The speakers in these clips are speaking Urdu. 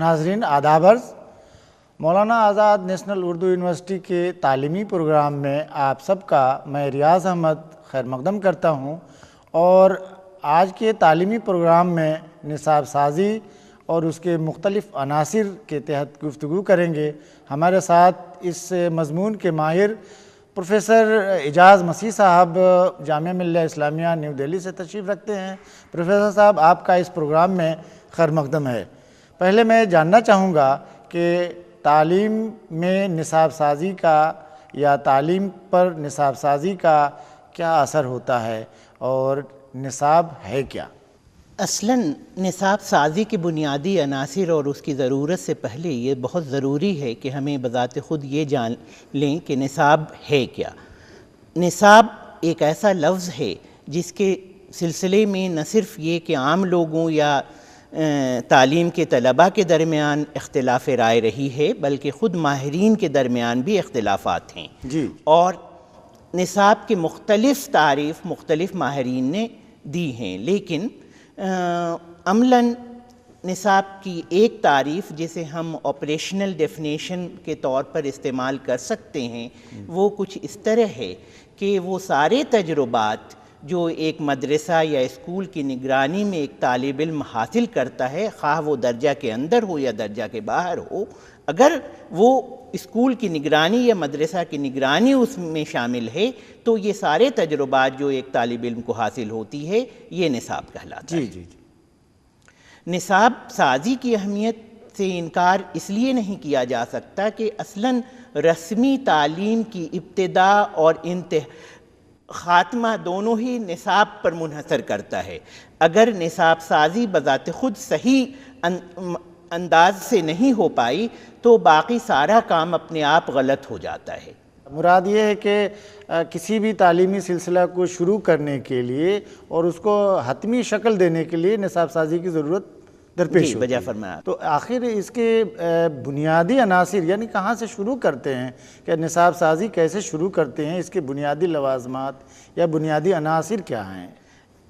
ناظرین آداب عرض، مولانا آزاد نیشنل اردو یونیورسٹی کے تعلیمی پروگرام میں آپ سب کا میں ریاض احمد خیر مقدم کرتا ہوں، اور آج کے تعلیمی پروگرام میں نصاب سازی اور اس کے مختلف عناصر کے تحت گفتگو کریں گے۔ ہمارے ساتھ اس مضمون کے ماہر پروفیسر اعجاز مسیح صاحب جامعہ ملیہ اسلامیہ نیو دہلی سے تشریف رکھتے ہیں۔ پروفیسر صاحب، آپ کا اس پروگرام میں خیر مقدم ہے۔ پہلے میں جاننا چاہوں گا کہ تعلیم میں نصاب سازی کا یا تعلیم پر نصاب سازی کا کیا اثر ہوتا ہے اور نصاب ہے کیا؟ اصلاً نصاب سازی کے بنیادی عناصر اور اس کی ضرورت سے پہلے یہ بہت ضروری ہے کہ ہمیں بذات خود یہ جان لیں کہ نصاب ہے کیا۔ نصاب ایک ایسا لفظ ہے جس کے سلسلے میں نہ صرف یہ کہ عام لوگوں یا تعلیم کے طلباء کے درمیان اختلاف رائے رہی ہے، بلکہ خود ماہرین کے درمیان بھی اختلافات ہیں جی، اور نصاب کے مختلف تعریف مختلف ماہرین نے دی ہیں، لیکن عملاً نصاب کی ایک تعریف جسے ہم آپریشنل ڈیفینیشن کے طور پر استعمال کر سکتے ہیں وہ کچھ اس طرح ہے کہ وہ سارے تجربات جو ایک مدرسہ یا اسکول کی نگرانی میں ایک طالب علم حاصل کرتا ہے، خواہ وہ درجہ کے اندر ہو یا درجہ کے باہر ہو، اگر وہ اسکول کی نگرانی یا مدرسہ کی نگرانی اس میں شامل ہے تو یہ سارے تجربات جو ایک طالب علم کو حاصل ہوتی ہے یہ نصاب کہلاتا ہے۔ جی۔ نصاب سازی کی اہمیت سے انکار اس لیے نہیں کیا جا سکتا کہ اصلاً رسمی تعلیم کی ابتدا اور خاتمہ دونوں ہی نصاب پر منحصر کرتا ہے۔ اگر نصاب سازی بذات خود صحیح انداز سے نہیں ہو پائی تو باقی سارا کام اپنے آپ غلط ہو جاتا ہے۔ مراد یہ ہے کہ کسی بھی تعلیمی سلسلہ کو شروع کرنے کے لیے اور اس کو حتمی شکل دینے کے لیے نصاب سازی کی ضرورت درپیش ہوتی بجا ہے۔ فرمایا۔ تو آخر اس کے بنیادی عناصر یعنی کہاں سے شروع کرتے ہیں کہ نصاب سازی کیسے شروع کرتے ہیں، اس کے بنیادی لوازمات یا بنیادی عناصر کیا ہیں؟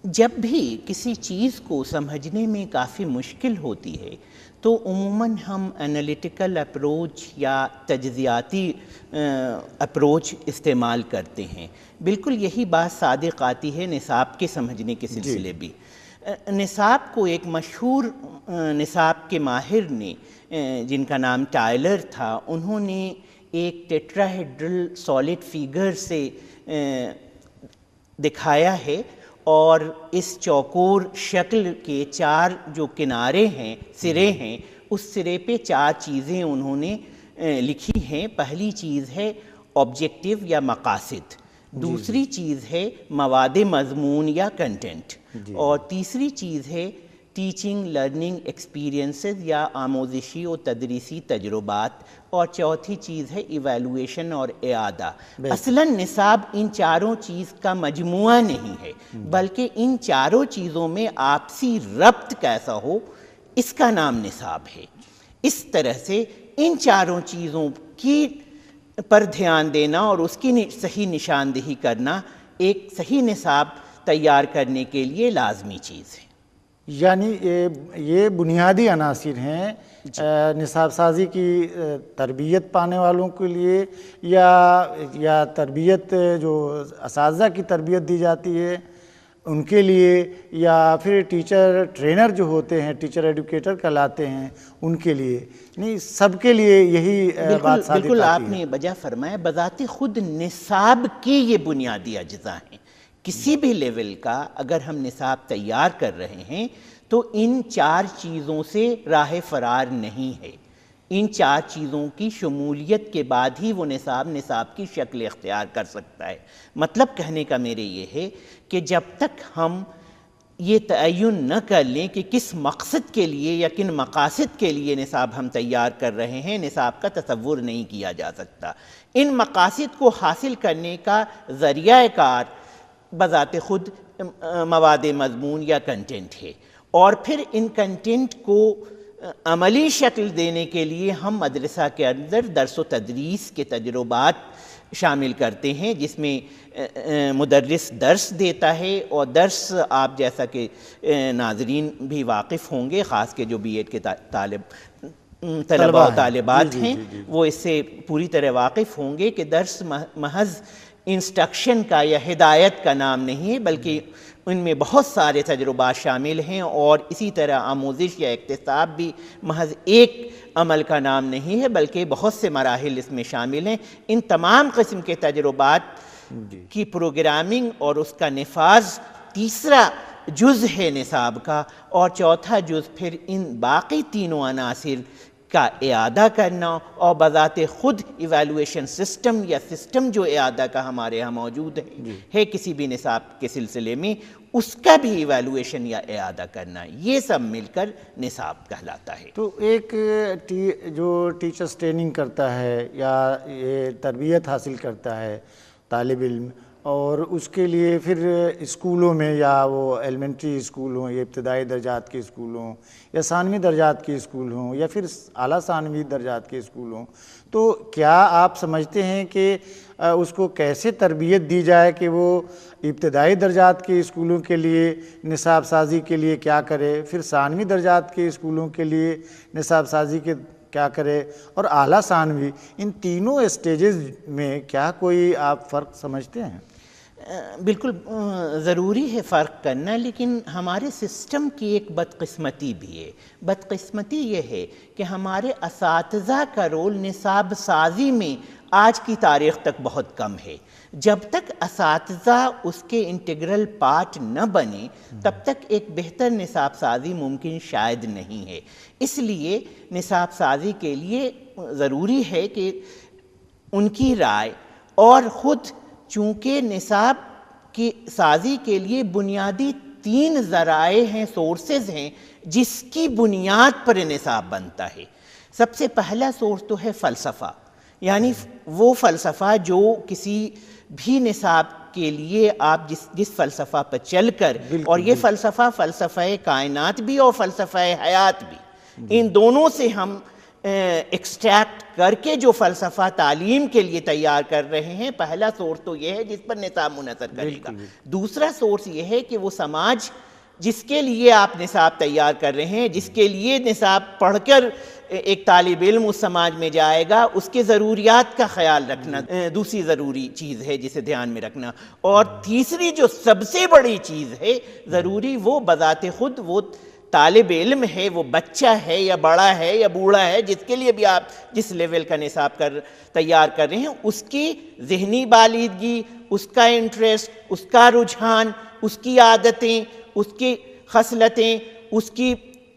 جب بھی کسی چیز کو سمجھنے میں کافی مشکل ہوتی ہے تو عموماً ہم انالیٹیکل اپروچ یا تجزیاتی اپروچ استعمال کرتے ہیں۔ بالکل یہی بات صادق آتی ہے نصاب کے سمجھنے کے سلسلے بھی۔ نصاب کو ایک مشہور نصاب کے ماہر نے جن کا نام ٹائلر تھا، انہوں نے ایک ٹیٹراہیڈرل سالڈ فیگر سے دکھایا ہے، اور اس چوکور شکل کے چار جو کنارے ہیں، سرے ہیں، اس سرے پہ چار چیزیں انہوں نے لکھی ہیں۔ پہلی چیز ہے آبجیکٹیو یا مقاصد، دوسری چیز ہے مواد مضمون یا کنٹینٹ، اور تیسری چیز ہے ٹیچنگ لرننگ ایکسپیرینسز یا آموزشی و تدریسی تجربات، اور چوتھی چیز ہے ایویلویشن اور اعادہ۔ اصلاً نصاب ان چاروں چیز کا مجموعہ نہیں ہے، بلکہ ان چاروں چیزوں میں آپسی ربط کیسا ہو اس کا نام نصاب ہے۔ اس طرح سے ان چاروں چیزوں کی پر دھیان دینا اور اس کی صحیح نشاندہی کرنا ایک صحیح نصاب تیار کرنے کے لیے لازمی چیز ہے۔ یعنی یہ بنیادی عناصر ہیں نصاب سازی کی تربیت پانے والوں کے لیے، یا تربیت جو اساتذہ کی تربیت دی جاتی ہے ان کے لیے، یا پھر ٹیچر ٹرینر جو ہوتے ہیں، ٹیچر ایڈوکیٹر کہلاتے ہیں، ان کے لیے، نہیں سب کے لیے یہی بات صادق بالکل آتی آپ ہے۔ نے بجا فرمایا، بذات خود نصاب کے یہ بنیادی اجزاء ہیں۔ کسی بھی لیول کا اگر ہم نصاب تیار کر رہے ہیں تو ان چار چیزوں سے راہ فرار نہیں ہے۔ ان چار چیزوں کی شمولیت کے بعد ہی وہ نصاب کی شکل اختیار کر سکتا ہے۔ مطلب کہنے کا میرے یہ ہے کہ جب تک ہم یہ تعین نہ کر لیں کہ کس مقصد کے لیے یا کن مقاصد کے لیے نصاب ہم تیار کر رہے ہیں، نصاب کا تصور نہیں کیا جا سکتا۔ ان مقاصد کو حاصل کرنے کا ذریعہ کار بذات خود مواد مضمون یا کنٹینٹ ہے، اور پھر ان کنٹینٹ کو عملی شکل دینے کے لیے ہم مدرسہ کے اندر درس و تدریس کے تجربات شامل کرتے ہیں، جس میں مدرس درس دیتا ہے، اور درس آپ جیسا کہ ناظرین بھی واقف ہوں گے، خاص کے جو بی ایڈ کے طلباء و طالبات ہیں وہ اس سے پوری طرح واقف ہوں گے کہ درس محض انسٹرکشن کا یا ہدایت کا نام نہیں ہے، بلکہ ان میں بہت سارے تجربات شامل ہیں، اور اسی طرح آموزش یا اکتساب بھی محض ایک عمل کا نام نہیں ہے بلکہ بہت سے مراحل اس میں شامل ہیں۔ ان تمام قسم کے تجربات کی پروگرامنگ اور اس کا نفاذ تیسرا جز ہے نصاب کا، اور چوتھا جز پھر ان باقی تینوں عناصر کا اعادہ کرنا، اور بذات خود ایویلویشن سسٹم یا سسٹم جو اعادہ کا ہمارے ہاں موجود ہے کسی بھی نصاب کے سلسلے میں، اس کا بھی ایویلویشن یا اعادہ کرنا، یہ سب مل کر نصاب کہلاتا ہے۔ تو ایک جو ٹیچرز ٹریننگ کرتا ہے یا یہ تربیت حاصل کرتا ہے طالب علم، اور اس کے لیے پھر اسکولوں میں یا وہ ایلیمنٹری اسکول ہوں یا ابتدائی درجات کے اسکول ہوں یا ثانوی درجات کے اسکول ہوں یا پھر اعلیٰ ثانوی درجات کے اسکول ہوں، تو کیا آپ سمجھتے ہیں کہ اس کو کیسے تربیت دی جائے کہ وہ ابتدائی درجات کے اسکولوں کے لیے نصاب سازی کے لیے کیا کرے، پھر ثانوی درجات کے اسکولوں کے لیے نصاب سازی کے کیا کرے، اور اعلیٰ ثانوی، ان تینوں اسٹیجز میں کیا کوئی آپ فرق سمجھتے ہیں؟ بالکل ضروری ہے فرق کرنا، لیکن ہمارے سسٹم کی ایک بدقسمتی بھی ہے۔ بدقسمتی یہ ہے کہ ہمارے اساتذہ کا رول نصاب سازی میں آج کی تاریخ تک بہت کم ہے۔ جب تک اساتذہ اس کے انٹیگرل پارٹ نہ بنے تب تک ایک بہتر نصاب سازی ممکن شاید نہیں ہے۔ اس لیے نصاب سازی کے لیے ضروری ہے کہ ان کی رائے، اور خود چونکہ نصاب کی سازی کے لیے بنیادی 3 ذرائع ہیں، سورسز ہیں جس کی بنیاد پر نصاب بنتا ہے۔ سب سے پہلا سورس تو ہے فلسفہ، یعنی وہ فلسفہ جو کسی بھی نصاب کے لیے آپ جس فلسفہ پر چل کر، اور یہ فلسفہ کائنات بھی اور فلسفہ حیات بھی، ان دونوں سے ہم ایکسٹریکٹ کر کے جو فلسفہ تعلیم کے لیے تیار کر رہے ہیں، پہلا سورس تو یہ ہے جس پر نصاب منحصر کرے گا۔ دوسرا سورس یہ ہے کہ وہ سماج جس کے لیے آپ نصاب تیار کر رہے ہیں، جس کے لیے نصاب پڑھ کر ایک طالب علم اس سماج میں جائے گا، اس کے ضروریات کا خیال رکھنا دوسری ضروری چیز ہے جسے دھیان میں رکھنا۔ اور تیسری جو سب سے بڑی چیز ہے ضروری، وہ بذات خود وہ طالب علم ہے، وہ بچہ ہے یا بڑا ہے یا بوڑھا ہے، جس کے لیے بھی آپ جس لیول کا نصاب تیار کر رہے ہیں، اس کی ذہنی بالیدگی، اس کا انٹرسٹ، اس کا رجحان، اس کی عادتیں، اس کی خصلتیں، اس کی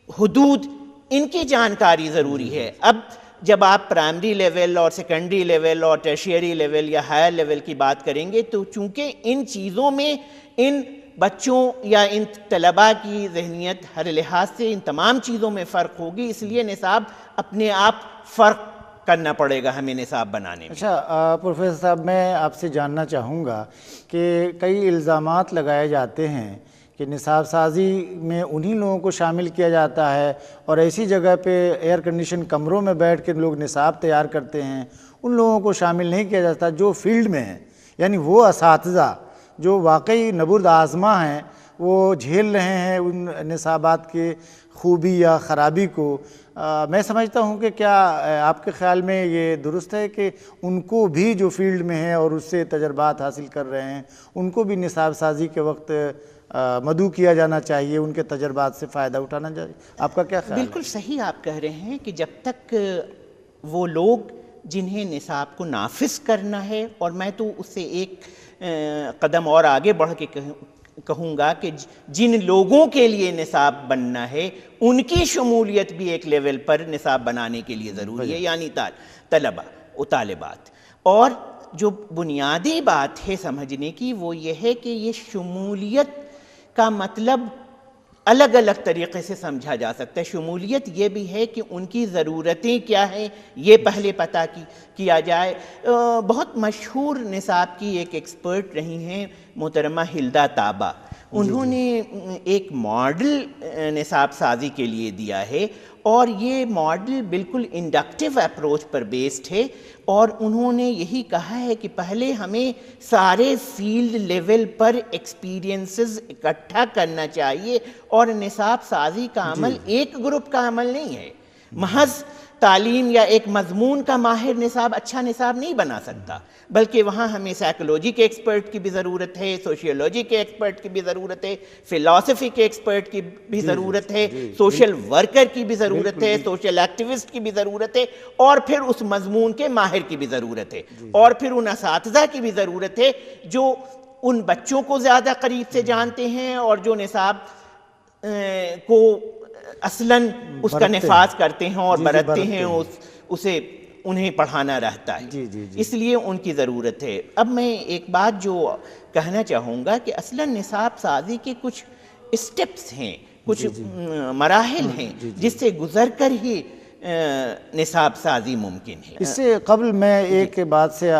حدود، ان کی جانکاری ضروری ہے۔ اب جب آپ پرائمری لیول اور سیکنڈری لیول اور ٹرشیری لیول یا ہائر لیول کی بات کریں گے، تو چونکہ ان چیزوں میں ان بچوں یا ان طلباء کی ذہنیت ہر لحاظ سے ان تمام چیزوں میں فرق ہوگی، اس لیے نصاب اپنے آپ فرق کرنا پڑے گا ہمیں نصاب بنانے میں۔ اچھا پروفیسر صاحب، میں آپ سے جاننا چاہوں گا کہ کئی الزامات لگائے جاتے ہیں کہ نصاب سازی میں انہی لوگوں کو شامل کیا جاتا ہے، اور ایسی جگہ پہ ایئر کنڈیشن کمروں میں بیٹھ کے لوگ نصاب تیار کرتے ہیں، ان لوگوں کو شامل نہیں کیا جاتا جو فیلڈ میں ہیں، یعنی وہ اساتذہ جو واقعی نبرد آزما ہیں، وہ جھیل رہے ہیں ان نصابات کے خوبی یا خرابی کو۔ میں سمجھتا ہوں کہ کیا آپ کے خیال میں یہ درست ہے کہ ان کو بھی جو فیلڈ میں ہیں اور اس سے تجربات حاصل کر رہے ہیں، ان کو بھی نصاب سازی کے وقت مدعو کیا جانا چاہیے، ان کے تجربات سے فائدہ اٹھانا چاہیے؟ آپ کا کیا خیال ہے؟ بالکل صحیح آپ کہہ رہے ہیں کہ جب تک وہ لوگ جنہیں نصاب کو نافذ کرنا ہے، اور میں تو اس سے ایک قدم اور آگے بڑھ کے کہوں گا کہ جن لوگوں کے لیے نصاب بننا ہے ان کی شمولیت بھی ایک لیول پر نصاب بنانے کے لیے ضروری ہے، یعنی طلباء و طالبات۔ اور جو بنیادی بات ہے سمجھنے کی وہ یہ ہے کہ یہ شمولیت کا مطلب الگ الگ طریقے سے سمجھا جا سکتا ہے۔ شمولیت یہ بھی ہے کہ ان کی ضرورتیں کیا ہیں یہ پہلے پتہ کیا جائے۔ بہت مشہور نصاب کی ایک ایکسپرٹ رہی ہیں محترمہ ہلدا طابہ، انہوں نے ایک ماڈل نصاب سازی کے لیے دیا ہے، اور یہ ماڈل بالکل انڈکٹیو اپروچ پر بیسڈ ہے، اور انہوں نے یہی کہا ہے کہ پہلے ہمیں سارے فیلڈ لیول پر ایکسپیرینسز اکٹھا کرنا چاہیے، اور نصاب سازی کا عمل ایک گروپ کا عمل نہیں ہے، محض تعلیم یا ایک مضمون کا ماہر نصاب اچھا نصاب نہیں بنا سکتا، بلکہ وہاں ہمیں سائیکولوجی کے ایکسپرٹ کی بھی ضرورت ہے، سوشیولوجی کے ایکسپرٹ کی بھی ضرورت ہے، فلسفی کے ایکسپرٹ کی بھی ضرورت ہے، سوشل ورکر کی بھی ضرورت ہے، سوشل ایکٹیوسٹ کی بھی ضرورت ہے، اور پھر اس مضمون کے ماہر کی بھی ضرورت ہے، اور پھر ان اساتذہ کی بھی ضرورت ہے جو ان بچوں کو زیادہ قریب سے جانتے ہیں اور جو نصاب کو اصلاً اس کا نفاذ کرتے ہیں اور برتتے ہیں، اسے انہیں پڑھانا رہتا ہے، اس لیے ان کی ضرورت ہے۔ اب میں ایک بات جو کہنا چاہوں گا کہ اصلاً نصاب سازی کے کچھ اسٹیپس ہیں، کچھ مراحل ہیں جس سے گزر کر ہی نصاب سازی ممکن ہے۔ اس سے قبل میں ایک بات سے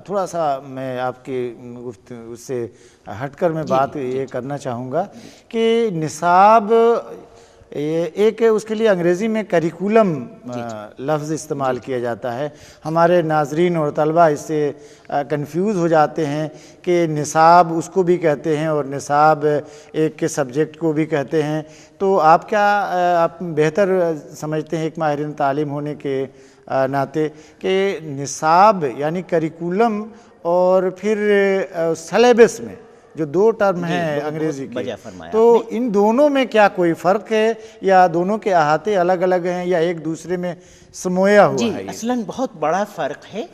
تھوڑا سا میں آپ کی گفتگو سے ہٹ کر میں بات یہ کرنا چاہوں گا کہ نصاب ایک اس کے لیے انگریزی میں کریکولم لفظ استعمال کیا جاتا ہے۔ ہمارے ناظرین اور طلبہ اس سے کنفیوز ہو جاتے ہیں کہ نصاب اس کو بھی کہتے ہیں اور نصاب ایک کے سبجیکٹ کو بھی کہتے ہیں، تو آپ کیا آپ بہتر سمجھتے ہیں ایک ماہرین تعلیم ہونے کے ناطے کہ نصاب یعنی کریکولم اور پھر سلیبس میں جو دو ٹرم ہیں انگریزی کے، تو ان دونوں میں کیا کوئی فرق ہے یا دونوں کے احاطے الگ الگ ہیں یا ایک دوسرے میں سمویا ہوا ہے؟ اصلاً بہت بڑا فرق ہے۔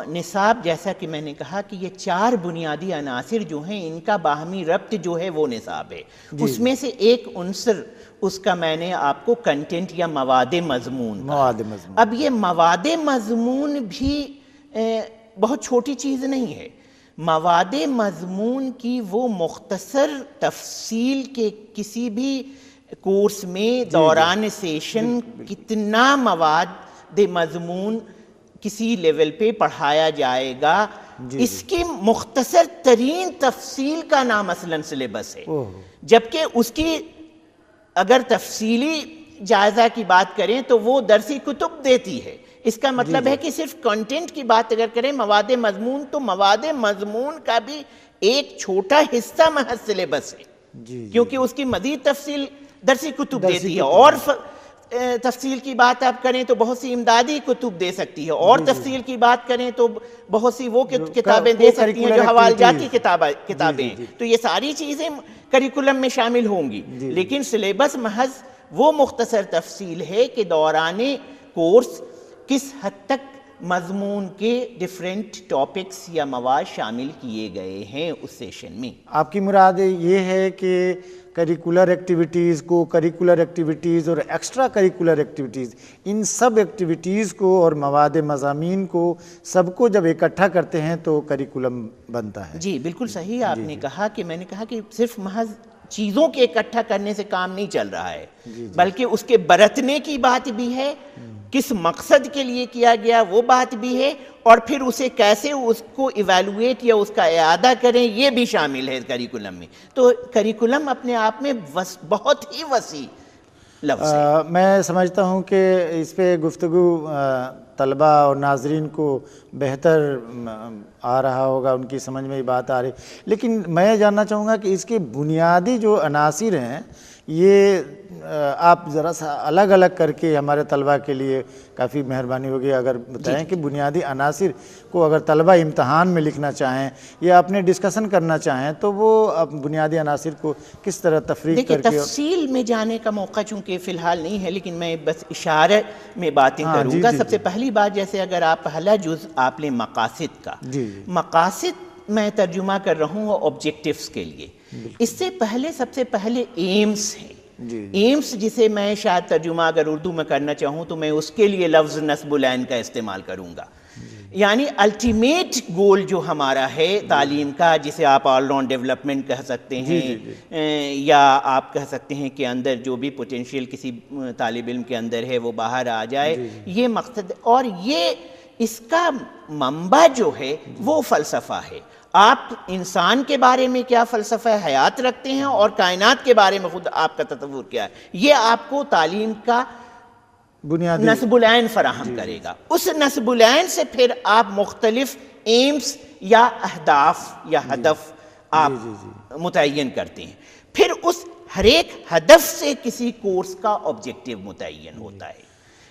نصاب جیسا کہ میں نے کہا کہ یہ 4 بنیادی عناصر جو ہیں ان کا باہمی ربط جو ہے وہ نصاب ہے، اس میں سے ایک عنصر اس کا میں نے آپ کو کنٹینٹ یا مواد مضمون، اب یہ مواد مضمون بھی بہت چھوٹی چیز نہیں ہے۔ مواد مضمون کی وہ مختصر تفصیل کے کسی بھی کورس میں دوران سیشن کتنا مواد مضمون کسی لیول پہ پڑھایا جائے گا، اس کی مختصر ترین تفصیل کا نام مثلاً سلیبس ہے، جبکہ اس کی اگر تفصیلی جائزہ کی بات کریں تو وہ درسی کتب دیتی ہے۔ اس کا مطلب ہے کہ صرف کنٹینٹ کی بات اگر کریں مواد مضمون، تو مواد مضمون کا بھی ایک چھوٹا حصہ محض سلیبس ہے، کیونکہ اس کی مزید تفصیل درسی کتب دیتی ہے، اور تفصیل کی بات آپ کریں تو بہت سی امدادی کتب دے سکتی ہے، اور تفصیل کی بات کریں تو بہت سی وہ کتابیں دے سکتی ہیں جو حوالجاتی کتابیں ہیں، تو یہ ساری چیزیں کریکولم میں شامل ہوں گی، لیکن سلیبس محض وہ مختصر تفصیل ہے کہ دوران کورس کس حد تک مضمون کے ڈیفرنٹ ٹاپکس یا مواد شامل کیے گئے ہیں اس سیشن میں۔ آپ کی مراد یہ ہے کہ کریکولر ایکٹیویٹیز کو، کریکولر ایکٹیویٹیز اور ایکسٹرا کریکولر ایکٹیویٹیز، ان سب ایکٹیویٹیز کو اور مواد مضامین کو سب کو جب اکٹھا کرتے ہیں تو کریکولم بنتا ہے۔ جی بالکل صحیح آپ نے کہا کہ میں نے کہا کہ صرف محض چیزوں کے اکٹھا کرنے سے کام نہیں چل رہا ہے، بلکہ اس کے برتنے کی بات بھی ہے، کس مقصد کے لیے کیا گیا وہ بات بھی ہے، اور پھر اسے کیسے اس کو ایویلویٹ یا اس کا اعادہ کریں یہ بھی شامل ہے کریکولم میں۔ تو کریکولم اپنے آپ میں بہت ہی وسیع لفظ ہے۔ میں سمجھتا ہوں کہ اس پہ گفتگو طلبہ اور ناظرین کو بہتر آ رہا ہوگا، ان کی سمجھ میں یہ بات آ رہی، لیکن میں جاننا چاہوں گا کہ اس کے بنیادی جو عناصر ہیں یہ آپ ذرا سا الگ الگ کر کے ہمارے طلبہ کے لیے کافی مہربانی ہوگی اگر بتائیں کہ بنیادی عناصر کو اگر طلبہ امتحان میں لکھنا چاہیں یا اپنے ڈسکشن کرنا چاہیں تو وہ بنیادی عناصر کو کس طرح تفریق کر کے۔ تفصیل میں جانے کا موقع چونکہ فی الحال نہیں ہے، لیکن میں بس اشارے میں باتیں کروں گا۔ سب سے پہلی بات، جیسے اگر آپ پہلا جز آپ نے مقاصد کا، مقاصد میں ترجمہ کر رہا ہوں آبجیکٹیوز کے لیے، اس سے پہلے سب سے پہلے ایمز ہیں۔ ایمز جسے میں شاید ترجمہ اگر اردو میں کرنا چاہوں تو میں اس کے لیے لفظ نصب العین کا استعمال کروں گا، یعنی الٹیمیٹ گول جو ہمارا ہے تعلیم کا، جسے آپ آل راؤنڈ ڈیولپمنٹ کہہ سکتے ہیں، یا آپ کہہ سکتے ہیں کہ اندر جو بھی پوٹینشیل کسی طالب علم کے اندر ہے وہ باہر آ جائے، یہ مقصد، اور یہ اس کا منبع جو ہے وہ فلسفہ ہے۔ آپ انسان کے بارے میں کیا فلسفہ حیات رکھتے ہیں اور کائنات کے بارے میں خود آپ کا تصور کیا ہے، یہ آپ کو تعلیم کا بنیادی نصب العین فراہم کرے گا۔ اس نصب العین سے پھر آپ مختلف ایمز یا اہداف یا ہدف آپ متعین کرتے ہیں، پھر اس ہر ایک ہدف سے کسی کورس کا آبجیکٹیو متعین ہوتا ہے۔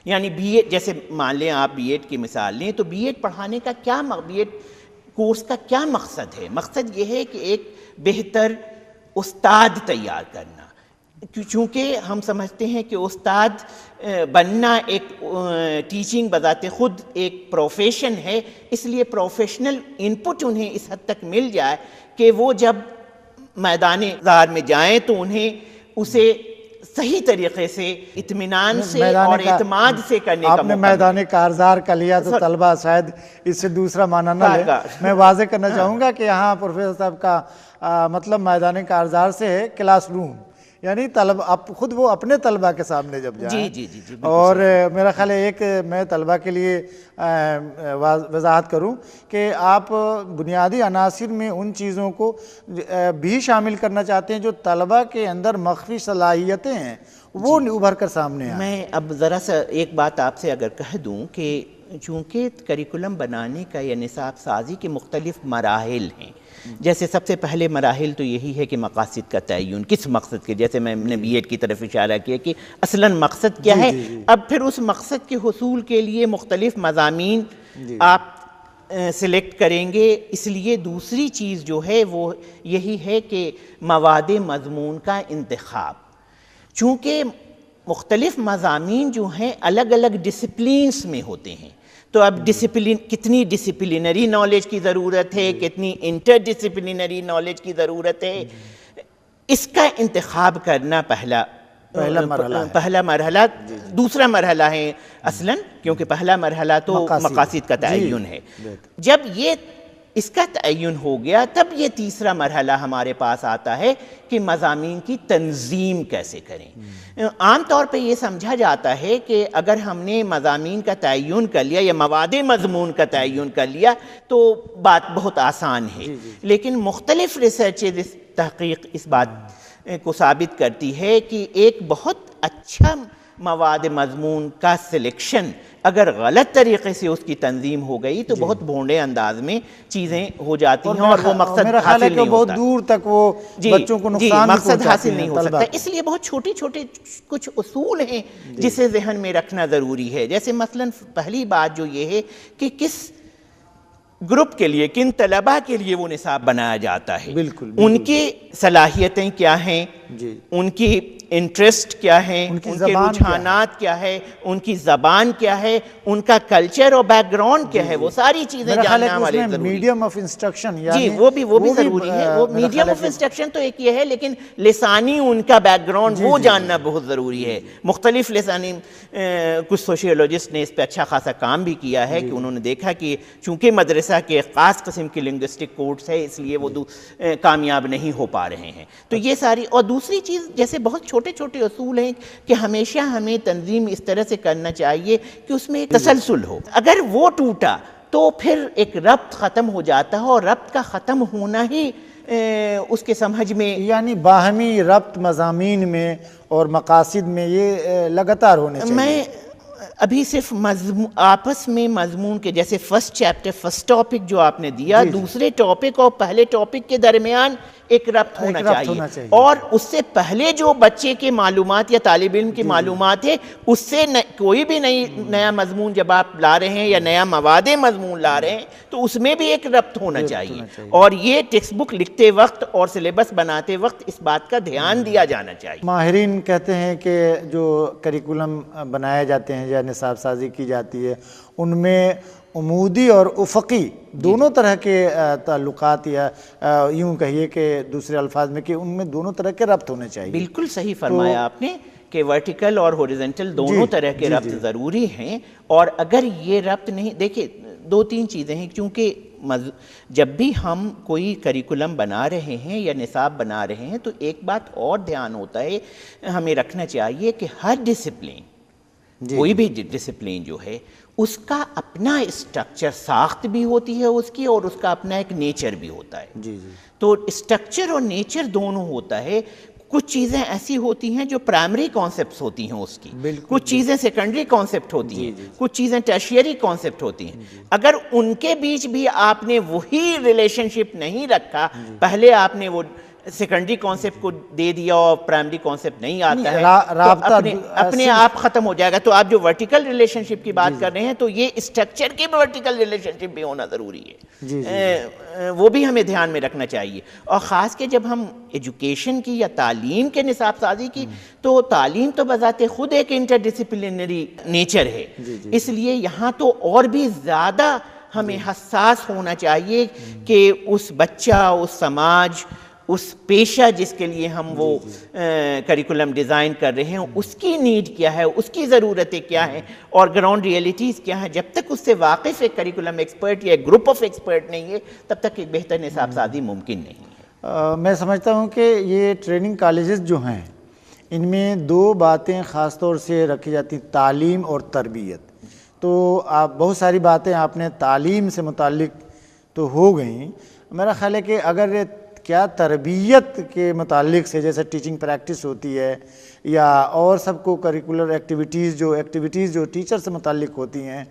یعنی بی ایڈ، جیسے مان لیں آپ بی ایڈ کی مثال لیں تو بی ایڈ پڑھانے کا کیا بی ایڈ کورس کا کیا مقصد ہے؟ مقصد یہ ہے کہ ایک بہتر استاد تیار کرنا، چونکہ ہم سمجھتے ہیں کہ استاد بننا ایک ٹیچنگ بذات خود ایک پروفیشن ہے، اس لیے پروفیشنل انپٹ انہیں اس حد تک مل جائے کہ وہ جب میدان کار میں جائیں تو انہیں اسے صحیح طریقے سے اطمینان سے اور اعتماد سے کرنے کا موقع آپ نے میدان کارزار کا لیا تو طلبہ شاید اس سے دوسرا معنی نہ لے. میں واضح کرنا چاہوں گا کہ یہاں پروفیسر صاحب کا مطلب میدان کارزار سے ہے کلاس روم، یعنی طلبہ خود وہ اپنے طلبہ کے سامنے جب جائیں. جی اور میرا خیال ہے ایک میں طلبہ کے لیے وضاحت کروں کہ آپ بنیادی عناصر میں ان چیزوں کو بھی شامل کرنا چاہتے ہیں جو طلبہ کے اندر مخفی صلاحیتیں ہیں وہ ابھر کر سامنے آئیں. میں اب ذرا سا ایک بات آپ سے اگر کہہ دوں کہ چونکہ کریکولم بنانے کا یا نصاب سازی کے مختلف مراحل ہیں، جیسے سب سے پہلے مراحل تو یہی ہے کہ مقاصد کا تعین، کس مقصد کے، جیسے میں نے بی ایڈ کی طرف اشارہ کیا کہ اصلاً مقصد کیا ہے. اب پھر اس مقصد کے حصول کے لیے مختلف مضامین آپ سلیکٹ کریں گے. اس لیے دوسری چیز جو ہے وہ یہی ہے کہ مواد مضمون کا انتخاب، چونکہ مختلف مضامین جو ہیں الگ الگ ڈسپلینز میں ہوتے ہیں، تو اب کتنی ڈسپلینری نالج کی ضرورت ہے، کتنی انٹر ڈسپلینری نالج کی ضرورت ہے، اس کا انتخاب کرنا پہلا مرحلہ. دوسرا مرحلہ ہے اصلاً، کیونکہ پہلا مرحلہ تو مقاصد کا تعین ہے. جب یہ اس کا تعین ہو گیا تب یہ تیسرا مرحلہ ہمارے پاس آتا ہے کہ مضامین کی تنظیم کیسے کریں. عام طور پہ یہ سمجھا جاتا ہے کہ اگر ہم نے مضامین کا تعین کر لیا یا مواد مضمون کا تعین کر لیا تو بات بہت آسان ہے، لیکن مختلف ریسرچ تحقیق اس بات کو ثابت کرتی ہے کہ ایک بہت اچھا مواد مضمون کا سلیکشن اگر غلط طریقے سے اس کی تنظیم ہو گئی تو بہت بھونڈے انداز میں چیزیں ہو جاتی ہیں اور وہ مقصد حاصل نہیں ہوتا. بہت دور تک وہ بچوں کو نقصان مقصد حاصل نہیں ہو سکتا. اس لیے بہت چھوٹے چھوٹے کچھ اصول ہیں جسے ذہن میں رکھنا ضروری ہے. جیسے مثلاً پہلی بات جو یہ ہے کہ کس گروپ کے لیے، کن طلباء کے لیے وہ نصاب بنایا جاتا ہے، ان کی صلاحیتیں کیا ہیں، ان کی انٹرسٹ کیا ہے، ان کے رجحانات کیا ہے، ان کی زبان کیا ہے، ان کا کلچر اور بیک گراؤنڈ کیا ہے، وہ ساری چیزیں جاننا ہمارے ضروری ہے. میڈیم آف انسٹرکشن جی وہ بھی ضروری ہے. وہ میڈیم آف انسٹرکشن تو ایک یہ ہے، لیکن لسانی ان کا بیک گراؤنڈ وہ جاننا بہت ضروری ہے. مختلف لسانی کچھ سوشیولوجسٹ نے اس پہ اچھا خاصا کام بھی کیا ہے کہ انہوں نے دیکھا کہ چونکہ مدرسہ کے خاص قسم کی لنگوسٹک کوڈز ہے اس لیے وہ کامیاب نہیں ہو پا رہے ہیں. تو یہ ساری، اور دوسری چیز جیسے بہت چھوٹے چھوٹے اصول ہیں کہ ہمیشہ ہمیں تنظیم اس طرح سے کرنا چاہیے کہ اس میں ایک تسلسل ہو. اگر وہ ٹوٹا تو پھر ایک ربط ختم ہو جاتا ہے، اور ربط کا ختم ہونا ہی اس کے سمجھ میں، یعنی باہمی ربط مضامین میں اور مقاصد میں یہ لگاتار ہونے چاہیے. میں ابھی صرف آپس میں مضمون کے، جیسے فرسٹ چیپٹر فرسٹ ٹاپک جو آپ نے دیا، دوسرے ٹاپک اور پہلے ٹاپک کے درمیان ایک ربط ہونا چاہیے. اور اس سے پہلے جو بچے کے معلومات یا طالب علم کی معلومات ہے، اس سے کوئی بھی نیا مضمون جب آپ لا رہے ہیں یا نیا مواد مضمون لا رہے ہیں تو اس میں بھی ایک ربط ہونا چاہیے. اور یہ ٹیکسٹ بک لکھتے وقت اور سلیبس بناتے وقت اس بات کا دھیان دیا جانا چاہیے. ماہرین کہتے ہیں کہ جو کریکولم بنائے جاتے ہیں یا نصاب سازی کی جاتی ہے ان میں عمودی اور افقی دونوں طرح کے تعلقات، یا یوں کہیے کہ دوسرے الفاظ میں کہ ان میں دونوں طرح کے ربط ہونے چاہیے. بالکل صحیح فرمایا آپ نے کہ ورٹیکل اور ہورزنٹل دونوں طرح کے ربط ضروری ہیں. اور اگر یہ ربط نہیں، دیکھیں دو تین چیزیں ہیں، کیونکہ جب بھی ہم کوئی کریکولم بنا رہے ہیں یا نصاب بنا رہے ہیں تو ایک بات اور دھیان ہوتا ہے، ہمیں رکھنا چاہیے کہ ہر ڈسپلین، کوئی بھی ڈسپلین جو ہے اس کا اپنا اسٹرکچر، ساخت بھی ہوتی ہے اس کی، اور اس کا اپنا ایک نیچر بھی ہوتا ہے. تو اسٹرکچر اور نیچر دونوں ہوتا ہے. کچھ چیزیں ایسی ہوتی ہیں جو پرائمری کانسیپٹس ہوتی ہیں اس کی، کچھ چیزیں سیکنڈری کانسیپٹ ہوتی ہیں، کچھ چیزیں ٹرشیری کانسیپٹ ہوتی ہیں. اگر ان کے بیچ بھی آپ نے وہی ریلیشن شپ نہیں رکھا، پہلے آپ نے وہ سیکنڈری کانسیپٹ کو دے دیا اور پرائمری کانسیپٹ نہیں آتا ہے رابطہ اپنے آپ ختم ہو جائے گا. تو آپ جو ورٹیکل ریلیشن شپ کی بات کر رہے ہیں تو یہ اسٹرکچر کی ورٹیکل ریلیشن شپ بھی ہونا ضروری ہے, وہ بھی ہمیں دھیان میں رکھنا چاہیے. اور خاص کے جب ہم ایجوکیشن کی یا تعلیم کے نصاب سازی کی تو تعلیم تو بذات خود ایک انٹر ڈسپلنری نیچر ہے, اس لیے یہاں تو اور بھی زیادہ ہمیں حساس ہونا چاہیے کہ اس بچہ, اس سماج, اس پیشہ جس کے لیے ہم وہ کریکولم ڈیزائن کر رہے ہیں اس کی نیڈ کیا ہے, اس کی ضرورتیں کیا ہیں اور گراؤنڈ ریئلٹیز کیا ہیں. جب تک اس سے واقف ایک کریکولم ایکسپرٹ یا ایک گروپ آف ایکسپرٹ نہیں ہے تب تک ایک بہتر نصاب سازی ممکن نہیں ہے. میں سمجھتا ہوں کہ یہ ٹریننگ کالجز جو ہیں ان میں دو باتیں خاص طور سے رکھی جاتی ہیں, تعلیم اور تربیت. تو آپ بہت ساری باتیں آپ نے تعلیم سے متعلق تو ہو گئیں, میرا خیال ہے کہ اگر کیا تربیت کے متعلق سے جیسے ٹیچنگ پریکٹس ہوتی ہے یا اور سب کو کریکولر ایکٹیویٹیز جو ٹیچر سے متعلق ہوتی ہیں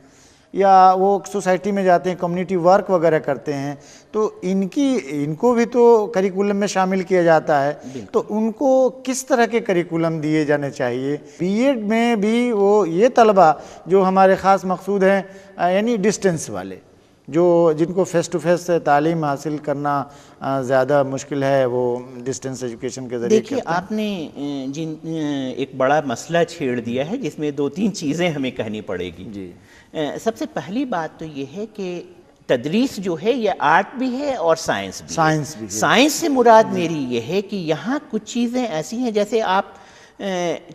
یا وہ سوسائٹی میں جاتے ہیں کمیونٹی ورک وغیرہ کرتے ہیں تو ان کو بھی تو کریکولم میں شامل کیا جاتا ہے. تو ان کو کس طرح کے کریکولم دیے جانے چاہیے؟ بی ایڈ میں بھی وہ یہ طلبہ جو ہمارے خاص مقصود ہیں یعنی ڈسٹنس والے جن کو فیس ٹو فیس تعلیم حاصل کرنا زیادہ مشکل ہے, وہ ڈسٹنس ایجوکیشن کے ذریعے. دیکھیے آپ نے ایک بڑا مسئلہ چھیڑ دیا ہے جس میں دو تین چیزیں ہمیں کہنی پڑے گی. جی, سب سے پہلی بات تو یہ ہے کہ تدریس جو ہے یہ آرٹ بھی ہے اور سائنس بھی. سائنس سے مراد میری یہ ہے کہ یہاں کچھ چیزیں ایسی ہیں جیسے آپ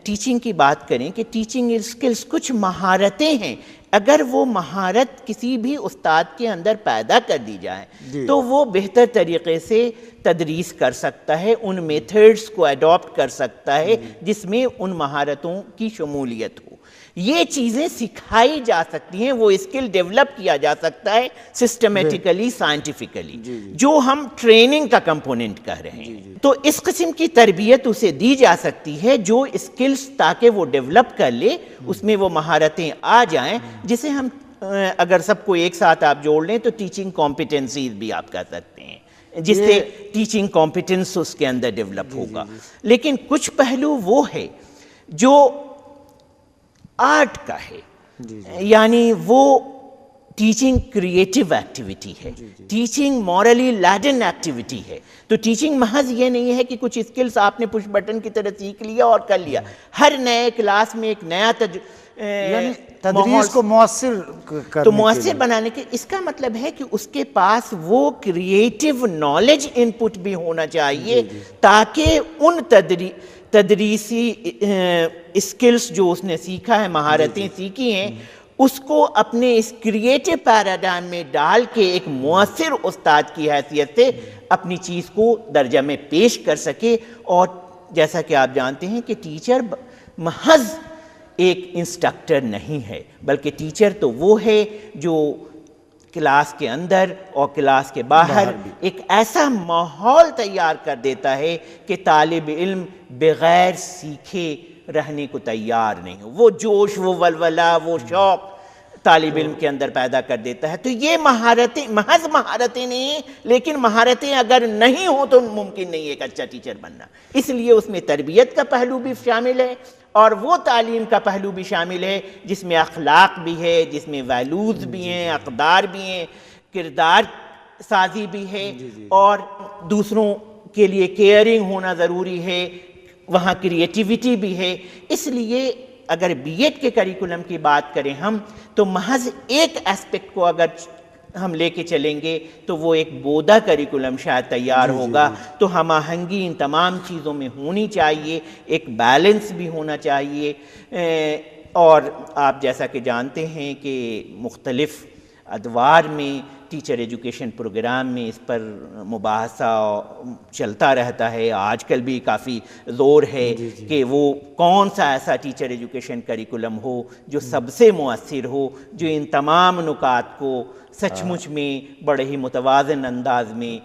ٹیچنگ کی بات کریں کہ ٹیچنگ اسکلز کچھ مہارتیں ہیں, اگر وہ مہارت کسی بھی استاد کے اندر پیدا کر دی جائے تو وہ بہتر طریقے سے تدریس کر سکتا ہے, ان میتھڈز کو اڈاپٹ کر سکتا ہے جس میں ان مہارتوں کی شمولیت ہو. یہ چیزیں سکھائی جا سکتی ہیں, وہ اسکل ڈیولپ کیا جا سکتا ہے سسٹمیٹیکلی, سائنٹیفکلی, جو ہم ٹریننگ کا کمپوننٹ کہہ رہے ہیں. تو اس قسم کی تربیت اسے دی جا سکتی ہے جو اسکلز تاکہ وہ ڈیولپ کر لے, اس میں وہ مہارتیں آ جائیں جسے ہم اگر سب کو ایک ساتھ آپ جوڑ لیں تو ٹیچنگ کمپیٹنسیز بھی آپ کہہ سکتے ہیں, جس سے ٹیچنگ کمپیٹنس اس کے اندر ڈیولپ ہوگا. لیکن کچھ پہلو وہ ہے جو آرٹ کا ہے, یعنی وہ ٹیچنگ کریٹیو ایکٹیویٹی ہے, ٹیچنگ مورلی لیڈن ایکٹیویٹی ہے. تو ٹیچنگ محض یہ نہیں ہے کہ کچھ اسکلز آپ نے پش بٹن کی طرح سیکھ لیا اور کر لیا. ہر نئے کلاس میں ایک نیا تدریس کو مؤثر بنانے کے, اس کا مطلب ہے کہ اس کے پاس وہ کریٹیو نالج ان پٹ بھی ہونا چاہیے تاکہ ان تدریسی اسکلز جو اس نے سیکھا ہے, مہارتیں سیکھی ہیں, اس کو اپنے اس کریٹیو پیراڈائم میں ڈال کے ایک مؤثر استاد کی حیثیت سے اپنی چیز کو درجہ میں پیش کر سکے. اور جیسا کہ آپ جانتے ہیں کہ ٹیچر محض ایک انسٹرکٹر نہیں ہے, بلکہ ٹیچر تو وہ ہے جو کلاس کے اندر اور کلاس کے باہر ایک ایسا ماحول تیار کر دیتا ہے کہ طالب علم بغیر سیکھے رہنے کو تیار نہیں ہو. وہ جوش, وہ ولولہ, وہ شوق طالب علم کے اندر پیدا کر دیتا ہے. تو یہ مہارتیں محض مہارتیں نہیں ہیں, لیکن مہارتیں اگر نہیں ہوں تو ممکن نہیں ایک اچھا ٹیچر بننا. اس لیے اس میں تربیت کا پہلو بھی شامل ہے اور وہ تعلیم کا پہلو بھی شامل ہے جس میں اخلاق بھی ہے, جس میں ویلوز بھی ہیں, اقدار بھی ہیں, کردار سازی بھی ہے, اور دوسروں کے لیے کیئرنگ ہونا ضروری ہے, وہاں کریٹیوٹی بھی ہے. اس لیے اگر بی ایڈ کے کریکولم کی بات کریں ہم تو محض ایک ایسپیکٹ کو اگر ہم لے کے چلیں گے تو وہ ایک بودا کریکولم شاید تیار ہوگا. تو ہم آہنگی ان تمام چیزوں میں ہونی چاہیے, ایک بیلنس بھی ہونا چاہیے. اور آپ جیسا کہ جانتے ہیں کہ مختلف ادوار میں ٹیچر ایجوکیشن پروگرام میں اس پر مباحثہ چلتا رہتا ہے. آج کل بھی کافی زور ہے کہ وہ کون سا ایسا ٹیچر ایجوکیشن کریکولم ہو جو سب سے مؤثر ہو, جو ان تمام نکات کو سچ مچ میں بڑے ہی متوازن انداز میں.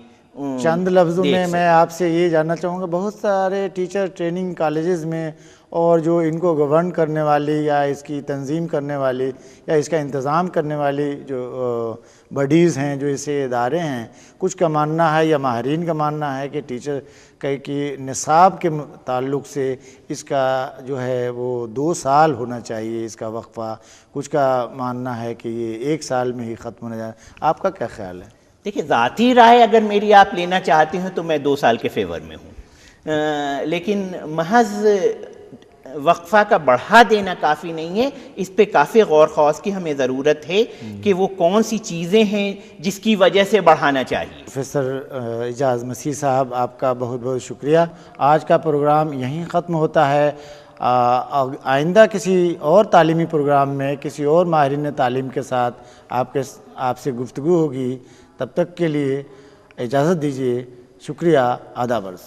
چند لفظوں میں آپ سے یہ جاننا چاہوں گا, بہت سارے ٹیچر ٹریننگ کالجز میں اور جو ان کو گورن کرنے والی یا اس کی تنظیم کرنے والی یا اس کا انتظام کرنے والی جو باڈیز ہیں، جو اسے ادارے ہیں، کچھ کا ماننا ہے یا ماہرین کا ماننا ہے کہ ٹیچر کی نصاب کے تعلق سے اس کا جو ہے وہ 2 سال ہونا چاہیے اس کا وقفہ، کچھ کا ماننا ہے کہ یہ 1 سال میں ہی ختم ہونا چاہیے۔ آپ کا کیا خیال ہے؟ دیکھیں، ذاتی رائے اگر میری آپ لینا چاہتے ہیں تو میں 2 سال کے فیور میں ہوں، لیکن محض وقفہ کا بڑھا دینا کافی نہیں ہے، اس پہ کافی غور خوض کی ہمیں ضرورت ہے کہ وہ کون سی چیزیں ہیں جس کی وجہ سے بڑھانا چاہیے۔ پروفیسر اعجاز مسیح صاحب، آپ کا بہت بہت شکریہ۔ آج کا پروگرام یہیں ختم ہوتا ہے۔ آئندہ کسی اور تعلیمی پروگرام میں کسی اور ماہرین تعلیم کے ساتھ آپ سے گفتگو ہوگی۔ تب تک کے لیے اجازت دیجیے۔ شکریہ۔ آداب عرض۔